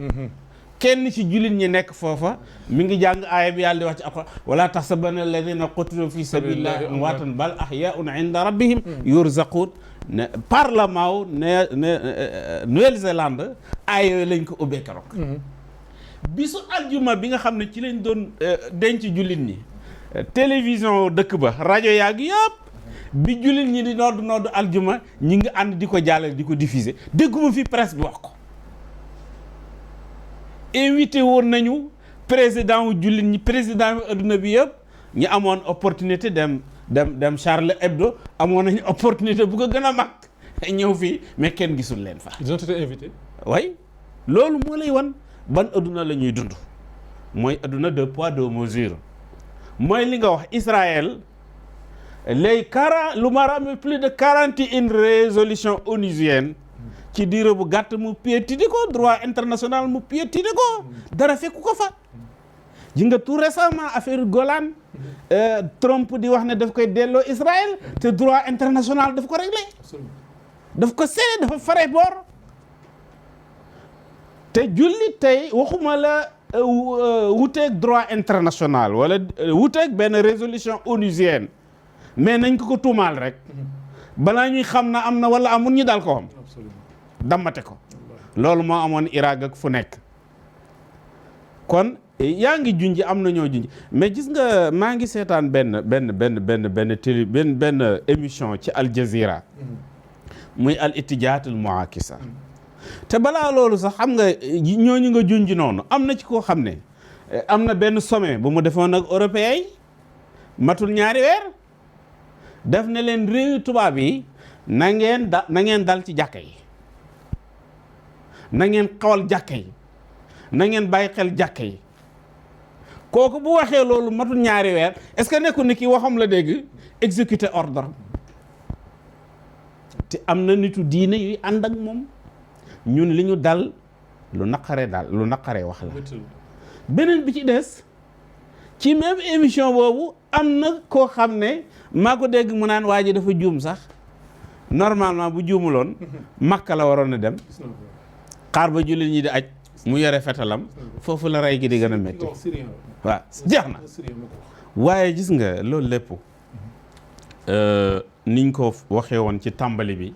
kenn ci jullit ñi nekk foofa mi ngi jàng aaya bi yàlla di wax ci alxuraan wala tahsabanna alladhina qutilu fi sabilillahi amwaatan bal ahyaa'un 'inda rabbihim yurzaquun ne parlement wu Nouvelle-Zélande aaya yooyu lañ ko ubbee keroog. bisu aljuma bi nga xam ne ci lañ doon denc jullit ñi télévision dëkk ba rajo yaag yëpp bi jullit ñi di nodd aljuma ñi ngi ànd di ko jàllale di ko diffuser dégguma fi presse bi wax ko. invité woon nañu président wu jullit ñi président wu adduna bi yëpp ñi amoon opportunité dem Charlie Hebdo amoon nañu opportunité bu ko gën a mag ñëw fii mais kenn gisul leen fa. ils ont été invités. oui loolu moo lay wan ban adduna la ñuy dund mooy adduna 2 poids 2 mesures mooy li nga wax Israël les lu ma ramee plus de 41 résolutions onusiennes ci diire bu gàtt mu piétiné ko droit international mu piétiné ko dara fekku ko fa ji nga tout récemment affaire Golan Trump di wax ne daf koy delloo Israël te droit international daf ko réglé daf ko seede dafa fare boor te julli tey waxuma la wuteeg droit international wala wuteeg benn résolution onusienne mais nañ ko tuumaal rek balaa ñuy xam na am na wala amul ñu dal ko am dammate ko loolu moo amoon Irak ak fu nekk kon yaa ngi junj am na ñoo junj mais gis nga maa ngi seetaan benn émission ci Al Jazeera muy al itijaatul muakisa te balaa loolu sax xam nga ñooñu nga junj noonu am na ci koo xam ne am na benn sommet bu mu defoon ak européens yi matul ñaari weer def ne leen réewi tubaab yi na ngeen dal ci jàkka yi na ngeen xawal jàkka yi na ngeen bàyyi xel jàkka yi kooku bu waxee loolu matul ñaari weer est-ce que nekku ni ki waxam la dégg exécuter ordre te am na nitu diine yuy ànd ak moom ñun li ñu dal lu naqaree wax la beneen bi ci des ci même émission boobu am na koo xam ne maa ko dégg mu naan waa ji dafa juum sax normalement bu juumuloon Makka la waroon a dem xaar ba jullit ñi di aj mu yore fetalam foofu la rey gi di gën a métti waaw jeex na waaye gis nga loolu lépp niñ ko waxee woon ci tàmbali bi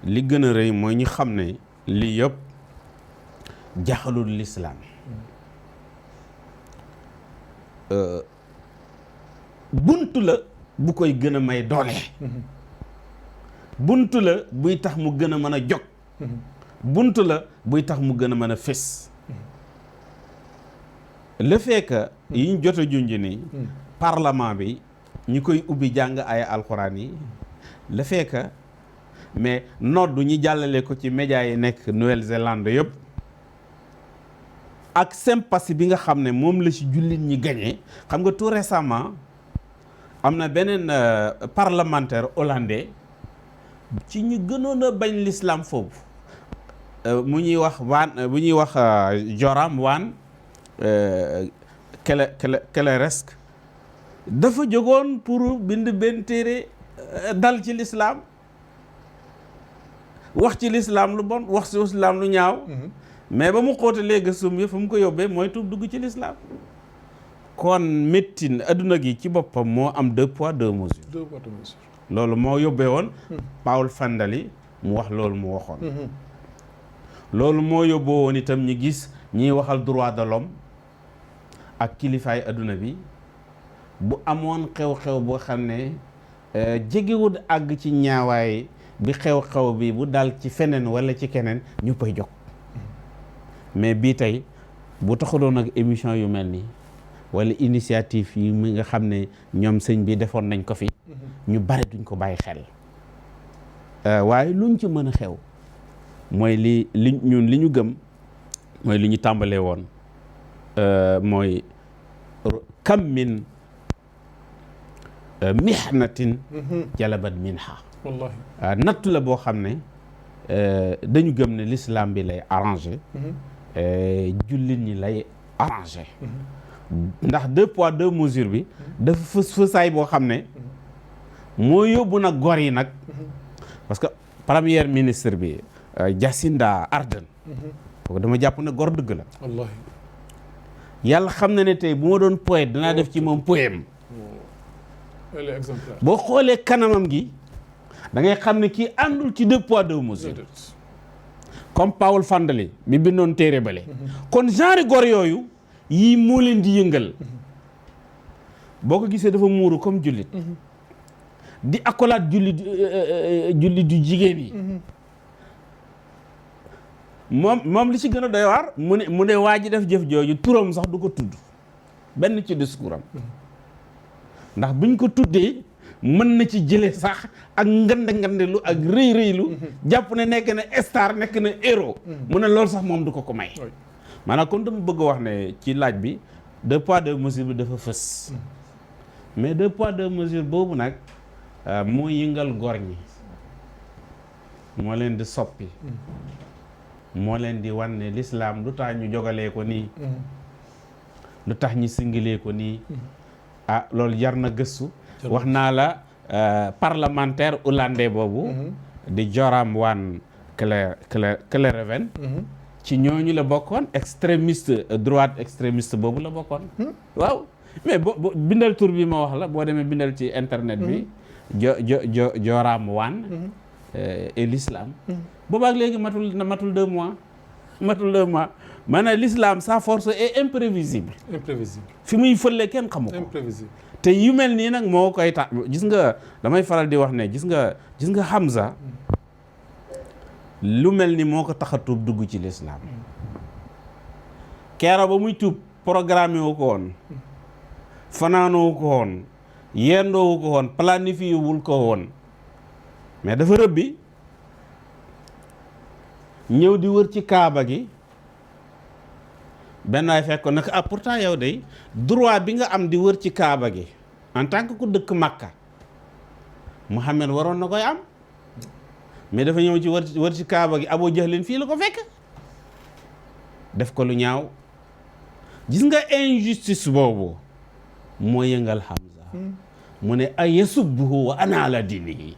li gën a rëy mooy ñu xam ne lii yëpp jaxalul lislaam buntu la bu koy gën a may doole buntu la buy tax mu gën a mën a jóg buntu la buy tax mu gën a mën a fés le fait que yi ñu jot a junj ni parlement bi ñi koy ubbi jàng ay alxuraan yi le fait que mais noddu ñi jàllale ko ci médias yi nekk Nouvelle-Zélande yëpp ak sympathie bi nga xam ne moom la ci jullit ñi gagné xam nga tout récemment am na beneen parlementaire hollandais ci ñu gënoon a bañ l'islam foofu mu ñuy wax bu ñuy wax Joram Waan Keleresk dafa jógoon pour bind benn téere dal ci l'islam wax ci l'islam lu bon wax ci l'islam lu ñaaw mais ba mu xóotalee gëstum yi fa mu ko yóbbee mooy tuub dugg ci l'islam kon métti adduna gi ci boppam moo am 2 poids 2 mesures loolu moo yóbbee woon Paul Fandali mu wax loolu mu waxoon loolu moo yóbboo woon itam ñu gis ñiy waxal droit de l'homme ak kilifaay adduna bi bu amoon xew-xew boo xam ne jegewul àgg ci ñaawaay bi xew-xew bi bu dal ci feneen wala ci keneen ñu koy jóg mais bii tey bu taxuloon ak émission yu mel nii wala initiative yi mi nga xam ne ñoom sëñ bi defoon nañ ko fi ñu bari duñ ko bàyyi xel waaye luñ ci mën a xew mooy li ñun li ñu gëm mooy li ñu tàmbalee woon mooy kam min mihnatin jalabat minha wallahi nattu la boo xam ne dañu gëm ne l'islam bi lay arrangé jullit ñi lay arrangé ndax 2 poids 2 mesures bi dafa fësaay boo xam ne moo yóbbu nag gor yi nag parce que premier ministre bi Jacinda Ardern kooku dama jàpp ne gor dëgg la wallahi yàlla xam na ne tey bu ma doon poète danaa def ci moom poème boo xoolee kanamam gi da ngay xam ne kii àndul ci 2 poids 2 mesures comme Paul Fandali mi bindoon téere bale kon genre gor yooyu yii moo leen di yëngal boo ko gisee dafa muuru comme jullit di accolade jullit du jigéen yi moom li ci gën a doy waar mu ne waa ji def jëf jooju turam sax du ko tudd benn ci discours am ndax buñ ko tuddee mën na ci jële sax ak ngandelu ak rëy-rëylu jàpp ne nekk na star nekk na héros mu ne loolu sax moom du ko may maanaam kon dama bëgg wax ne ci laaj bi 2 poids 2 mesures bi dafa fës mais 2 poids 2 mesures boobu nag moo yëngal gor ñi moo leen di soppi moo leen di wan ne l'islam lu tax ñu jogalee ko nii lu tax ñu singilee ko nii loolu jar na gëstu wax naa la parlementaire hollandais boobu di Joram Waan Kelereven ci ñooñu la bokkoon extrémiste droite extrémiste boobu la bokkoon waaw mais bo bindal tur bi ma wax la boo demee bindal ci internet bi Joram Waan et l'islam boobaak léegi matul 2 mois maanaam l'islam sa force est imprévisible. fi muy fële kenn xamu ko. Imprévisible. te yu mel nii nag moo koy tax gis nga damay faral di wax ne gis nga Hamza lu mel ni moo ko tax a tuub dugg ci l'islam. keroog ba muy tuub programme wu ko woon fanaanoo ko woon yendoo ko woon planifié wul ko woon mais dafa rëbbi ñëw di wër ci kaaba gi benn waay fekk ko nag pourtant yow de droit bi nga am di wër ci kaaba gi en tant que ku dëkk Makka Muhammad waroon na koy am mais dafa ñëw ci wër ci kaaba gi Abu Jahlin fii la ko fekk def ko lu ñaaw. gis nga injustice boobu moo yëngal Hamza mu ne ay yasubbuhu wa ana ala dinihi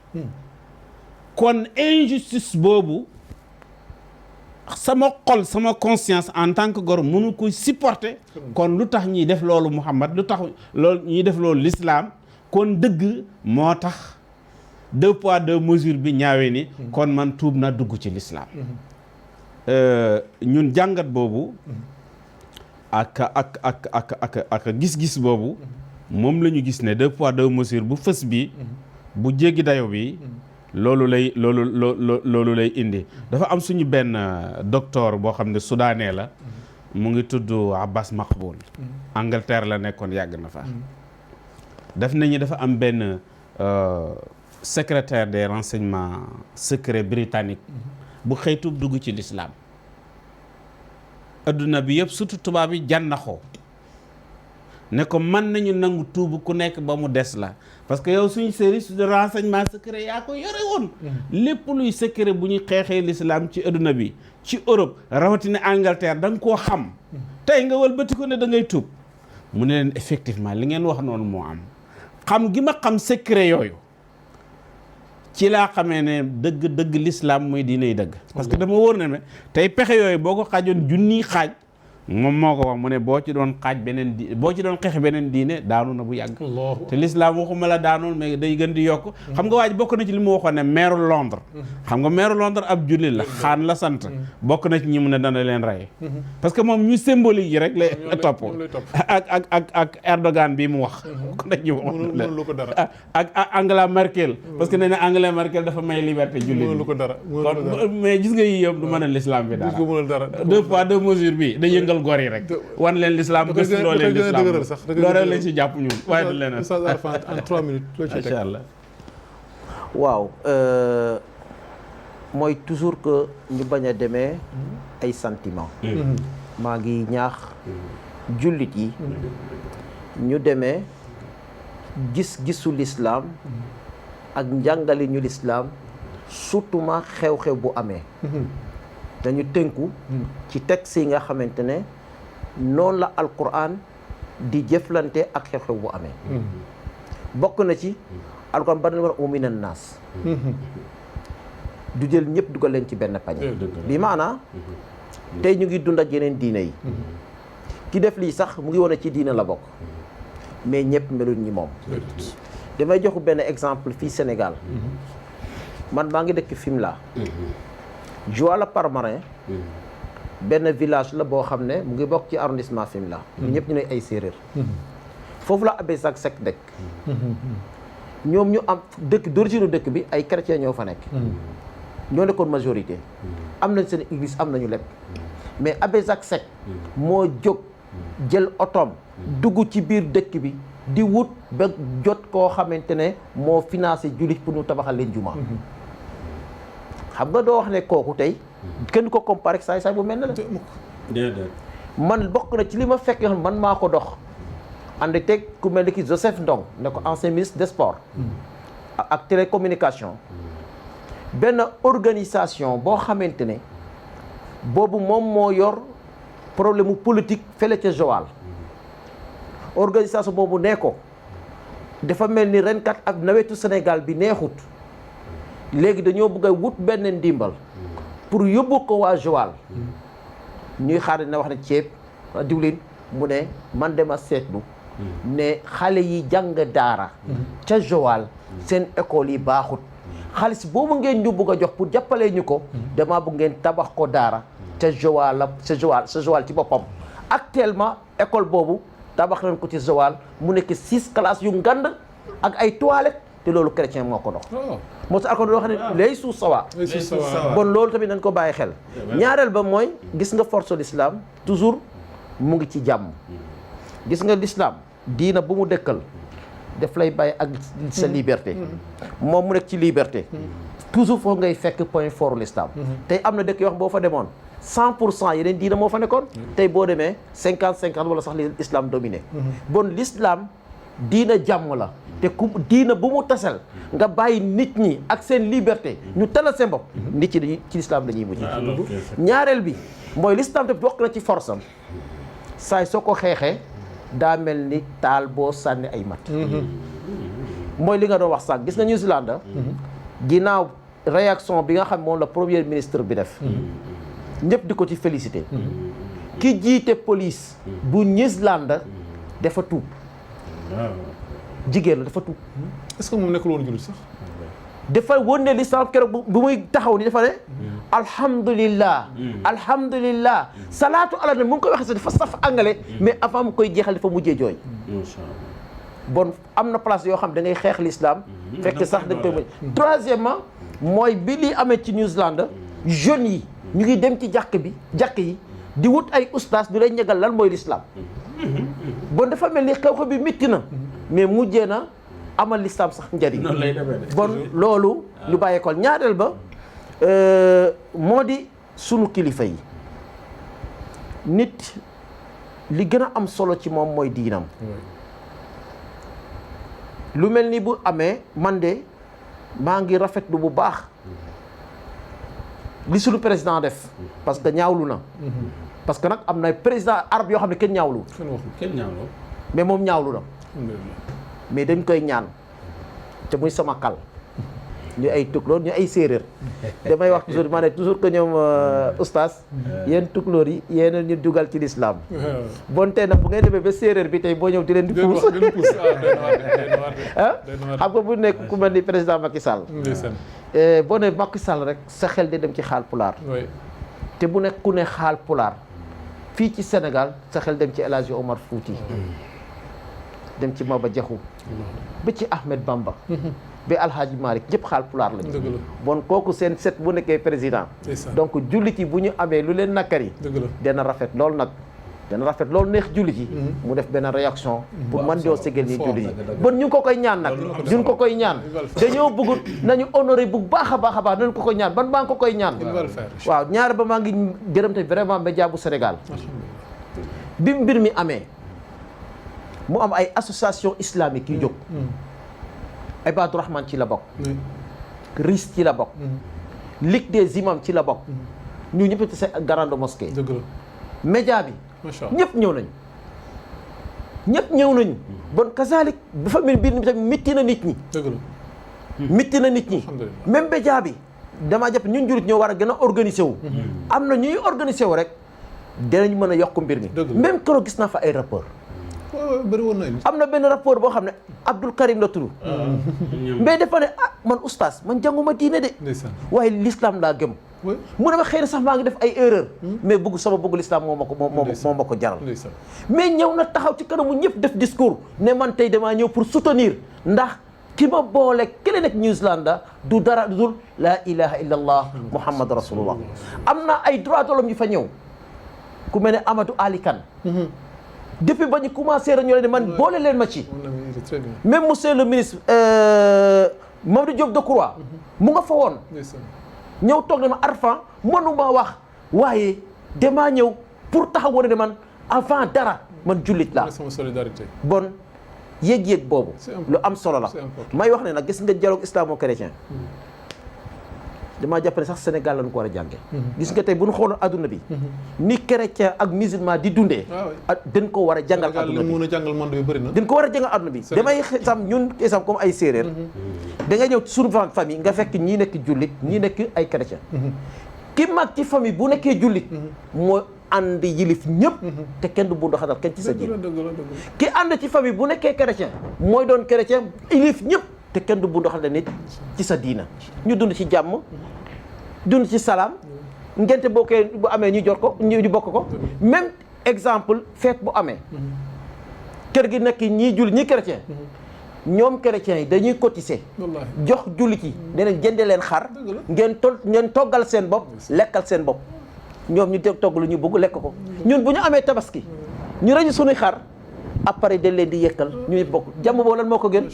kon injustice boobu sama xol sama conscience en tant que góor mënu koy supporter kon lu tax ñuy def loolu Muhammad lu tax loolu ñuy def loolu l'islam kon dëgg moo tax 2 poids 2 mesures bi ñaawee ni kon man tuub na dugg ci l'islam ñun jàngat boobu ak gis-gis boobu moom la ñu gis ne 2 poids 2 mesures bu fës bi bu jéggi dayo bi loolu lay indi. dafa am suñu benn docteur boo xam ne soudanais la mu ngi tudd Abbas Maqboul Angleterre la nekkoon yàgg na fa def nañu dafa am benn secrétaire des renseignements secrets britannique bu xëy tuub dugg ci l'islam adduna bi yëpp surtout tubaab yi jànnaxoo ne ko mën nañu nangu tuubu ku nekk ba mu des la parce que yow suñu service de renseignement secret yaa ko yore woon lépp luy secret bu ñu xeexee l'islam ci adduna bi ci Europe rawatina Angleterre da nga koo xam tey nga wëlbati ko ne da ngay tuub mu ne leen effectivement li ngeen wax noonu moo am xam gi ma xam secret yooyu ci laa xamee ne dëgg l'islam mooy diiney dëgg parce que dama wóor ne me tey pexe yooyu boo ko xaajoon junniy xaaj moom moo ko wax mu ne boo ci doon xaaj boo ci doon xeex beneen diine daanu na bu yàgg te l'islam waxuma la daanul mais day gën di yokk xam nga waaj bokk na ci li mu waxoon ne maire Londres xam nga maire Londres ab jullit la xaan la sant bokk na ci ñi mu ne dana leen rey parce que moom ñu symbolique yi rek la topp ak Erdogan bi mu wax bokk na ci ak Angela Merkel parce que nee na Angela Merkel dafa may liberté jullit kon mais gis nga yi yëpp du mën a l'islam bi dara 2 poids 2 mesures bi da yëngal gor yi rek wan leen l'islam gëstu loo leen l'islam loolu rek lañ si jàpp ñun waaye du leneen en 3 minutes incha allah waaw mooy toujours que ñu bañ a demee ay sentiment maa ngi ñaax jullit yi ñu demee gis-gisu l'islam ak njàngali ñu l'islam surtout ma xew-xew bu amee dañu tënku ci texte yi nga xamante ne noonu la alquran di jëflante ak xew-xew bu amee bokk na ci alquran ba na war a minan naas du jël ñëpp dugal leen ci benn pañe bi maanaa tey ñu ngi dund ak yeneen diine yi ki def lii sax mu ngi wane ci diine la bokk mais ñëpp melul ñi moom damay jox benn exemple fii Sénégal man maa ngi dëkk Fimela Joal-Palmarin benn village la boo xam ne mu ngi bokk ci arrondissement Fimela ñu ñëpp ñu ne ay séeréer foofu la Abbé Jacques Seck dëkk ñoom ñu am dëkk d'origine dëkk bi ay chrétiens ñoo fa nekk ñoo nekkoon majorité am nañ seen église am nañu lépp mais Abbé Jacques Seck moo jóg jël otoom dugg ci biir dëkk bi di wut ba jot koo xamante ne moo financé jullit pour ñu tabaxal leen juma xam nga doo wax ne kooku tey kenn ko comparé ak saay bu mel ne la man bokk na ci li ma fekk yoo xam man maa ko dox ànd teg ku mel ni ki Joseph Ndong ne ko ancien ministre des sports ak télécommunication benn organisation boo xamante ne boobu moom moo yor problème mu politique fële ca Joal organisation boobu nee ko dafa mel ni ren kat ak nawetu Sénégal bi neexut léegi dañoo bëgg a wut benn ndimbal pour yóbbu ko waa Joal ñuy xaar dina wax ne ceeb diwlin mu ne man dema seetlu ne xale yi jàng daara ca Joal seen école yi baaxut xaalis boobu ngeen ñu bëgg a jox pour jàppalee ñu ko damaa bëgg ngeen tabax ko daara ca Joal sa Joal ci boppam actuellement école boobu tabax nañ ko ci Joal mu nekk 6 classes yu ngand ak ay toilettes te loolu chrétien moo ko dox moo tax alko wax ne lay suuf sawa bon loolu tamit nañ ko bàyyi xel ñaareel ba mooy gis nga force l'islam toujours mu ngi ci jàmm gis nga l'islam diina bu mu dëkkal daf lay bàyyi ak sa liberté moom mu nekk ci liberté toujours foofu ngay fekk point fort l'islam tey am na dëkk yoo xam boo fa demoon 100% yeneen diina moo fa nekkoon tey boo demee 50-50 wala sax l'islam dominé bon l'islam diina jàmm la te ku diina bu mu tasal nga bàyyi nit ñi ak seen liberté ñu talal seen bopp nit ñi ci l'islam dañuy mujj ñaareel bi mooy l'islam te bokk na ci force am saay soo ko xeexee daa mel ni taal boo sànni ay mat mooy li nga doon wax sànq gis nga New Zealand ginnaaw réaction bi nga xam moom la premier ministre bi def ñëpp di ko ci félicité ki jiite police bu New Zealand dafa tuub jigéen la dafa tuub est-ce que moom nekkul woon jullit sax dafa wone l'islam keroog bu muy taxaw ni dafa ne alhamdulillah alhamdulillah salaatu ala nabi mu ngi koy waxee sax dafa saf angale mais avant mu koy jeexal dafa mujjee jooy bon am na place yoo xam da ngay xeex l'islam fekk sax dañ koy mujj troisièmement mooy bi li amee ci New Zealand jeunes yi ñu ngi dem ci jàkk yi di wut ay ustaas ñu lay ñegal lan mooy l'islam bon dafa mel ni xew-xew bi métti na mais mujjee na amal l'islam sax njëriñ bon loolu ñu bàyyee ko ñaareel ba moo di sunu kilifa yi nit li gën a am solo ci moom mooy diinam lu mel ni bu amee man de maa ngi rafetlu bu baax li sunu président def parce que ñaawlu na parce que nag am na président arabe yoo xam ne kenn ñaawlu mais moom ñaawlu na mais dañ koy ñaan te muy sama kal ñu ay tukulóor ñu ay séeréer damay wax toujours ma ne toujours que ñoom oustaz yéen tukulóor yi yéen ñu dugal ci l'islam bon tey nag bu ngay demee ba séeréer bi tey boo ñëw di leen di puus ah xam nga bu nekk ku mel ni président Macky Sall boo ne Macky Sall rek sa xel di dem ci xaal pulaar te bu nekk ku ne xaal pulaar fii ci Sénégal sa xel dem ci El Hadji Omar Fouti dem ci Maba Jaxu ba ci Ahmed Bamba ba Alhaji Malick ñëpp xaal pulaar lañu bon kooku seen set bu nekkee président donc jullit yi bu ñu amee lu leen nakkari dana rafet loolu nag dana rafet loolu neex jullit yi mu def benn réaction pour man doo ségal ñi jullit yi bon ñu ngi ko koy ñaan nag ñu ngi ko koy ñaan dañoo bëggut nañu honoré bu baax a baax nañu ko koy ñaan ban maa ngi ko koy ñaan waaw ñaar ba maa ngi gërëm te vraiment média bu Sénégal bi mbir mi amee mu am ay association islamique yu jóg Ibadu Rahman ci la bokk RIS ci la bokk Ligue des imams ci la bokk ñu ñëpp ci grande mosquée média bi ñëpp ñëw nañu bon kazalik dafa mel biir bi tamit métti na nit ñi même média bi damaa jàpp ñun jurit ñoo war a gën a organiser wu am na ñuy organiser wu rek dinañ mën a yokk mbir mi même keroog gis naa fa ay rapport bëri woon na am na benn rapport boo xam ne Abdul Karim la tudd mais dafa ne man oustaz man jànguma diine de waaye l'islam laa gëm mu ne ma xëy na sax maa ngi def ay erreur mais bëgg l'islam moo ma ko jaral mais ñëw na taxaw ci kanamu ñëpp def discours ne man tey damaa ñëw pour soutenir ndax ki ma boole kële nekk New Zealand du dara dul laa ilaha illa allah muhammad rasulullah am na ay droits de l'homme yu fa ñëw ku mel ne Amadou Ali Kane depuis ba ñu commencé rek ñu ne man boole leen ma ci même monsieur le ministre Mamadou Diop Decroix mu nga fa woon ñëw toog ne ma Arfan mënuma wax waaye damaa ñëw pour taxaw wane ne man avant dara man jullit laa sama solidarité bon yéeg-yéeg boobu lu am solo la may wax ne nag gis nga dialogue islamo-chrétien damaa jàpp ne sax Sénégal lañu ko war a jànge gis nga tey bu ñu xooloon adduna bi ni chrétien ak musulman di dundee dañ ko war a jàngal adduna bi dañ ko war a jàngal adduna bi damay sam ñun exemple comme ay séeréer da nga ñëw suñu famille nga fekk ñii nekk jullit ñii nekk ay chrétien ki mag ci famille bu nekkee jullit moo ànd yilif ñëpp te kenn du bundu xatal kenn ci sa diine ki ànd ci famille bu nekkee chrétien mooy doon chrétien yilif ñëpp te kenn du bundu xatal nit ci sa diina ñu dund ci jàmm dund ci salaam ngente bokkee bu amee ñu jot ko ñu bokk ko même exemple fête bu amee kër gi nekk ñii jullit ñii chrétien ñoom chrétiens yi dañuy cotiser jox jullit yi danañ jënde leen xar ngeen toggal seen bopp lekkal seen bopp ñoom ñu togg lu ñu bëgg lekk ko ñun bu ñu amee tabaski ñu reñu suñuy xar après dañ leen di yekkal ñu bokk jàmm boobu lan moo ko gën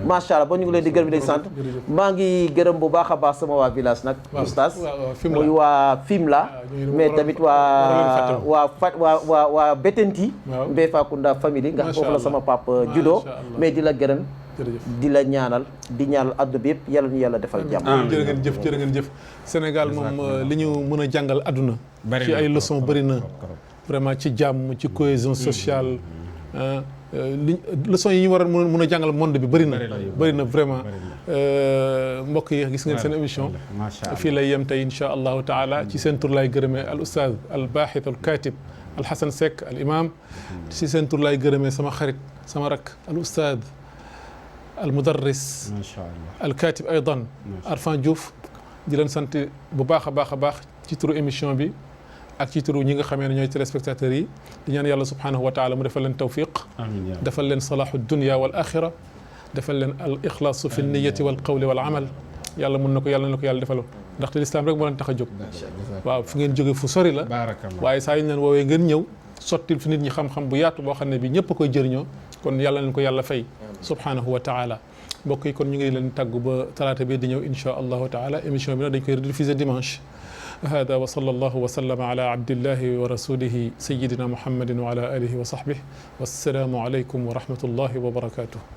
macha allah ba ñu ngi leen di gërëm di sant maa ngi gërëm bu baax a baax sama waa village nag oustaz muy waa Fimela mais tamit waa Betenti Mbefakunda famille nga foofu la sama papa judo mais di la gërëm di la ñaanal di ñaanal adduna bi yëpp yàlla ñu yàlla defal jàmm jërë ngeen jëf Sénégal moom li ñu mën a jàngal adduna ci ay leçon bëri na vraiment ci jàmm ci cohésion sociale leçon yi ñu war a mën a jàngal monde bi bëri na vraiment mbokk yi gis ngeen seen émission fii lay yem tey insha allahu taala ci seen tur laay gërëmee al ustaaz al baaxit al katib al Hasan Seck al imam ci seen tur laay gërëmee sama xarit sama rak al ustaaz al mudarris al katib aydan Arfan Diouf di leen sant bu baax a baax ci turu émission bi ak ci turu ñi nga xamee ne ñooy téléspectateurs yi di ñaan yàlla subhanahu wa taala mu defal leen tawfiq defal leen salaahu dunya wal axira defal leen al ixlaasu fi niyati wal qawli wal amal yàlla mun na ko yàlla defal ndaxte lislaam rek moo leen tax a jóg waaw fu ngeen jóge fu sori la waaye saa yu ñu leen woowee ngeen ñëw sottil fi nit ñi xam-xam bu yaatu boo xam ne bi ñëpp a koy jëriñoo kon yàlla leen ko yàlla fay subhanahu wa taala mbokk yi kon ñu ngi leen tàggu ba talaata bi di ñëw insha allahu taala émission bi nag dañ koy rediffuser dimanche هذا وصلى الله وسلم على عبد الله ورسوله سيدنا محمد وعلى آله وصحبه والسلام عليكم ورحمة الله وبركاته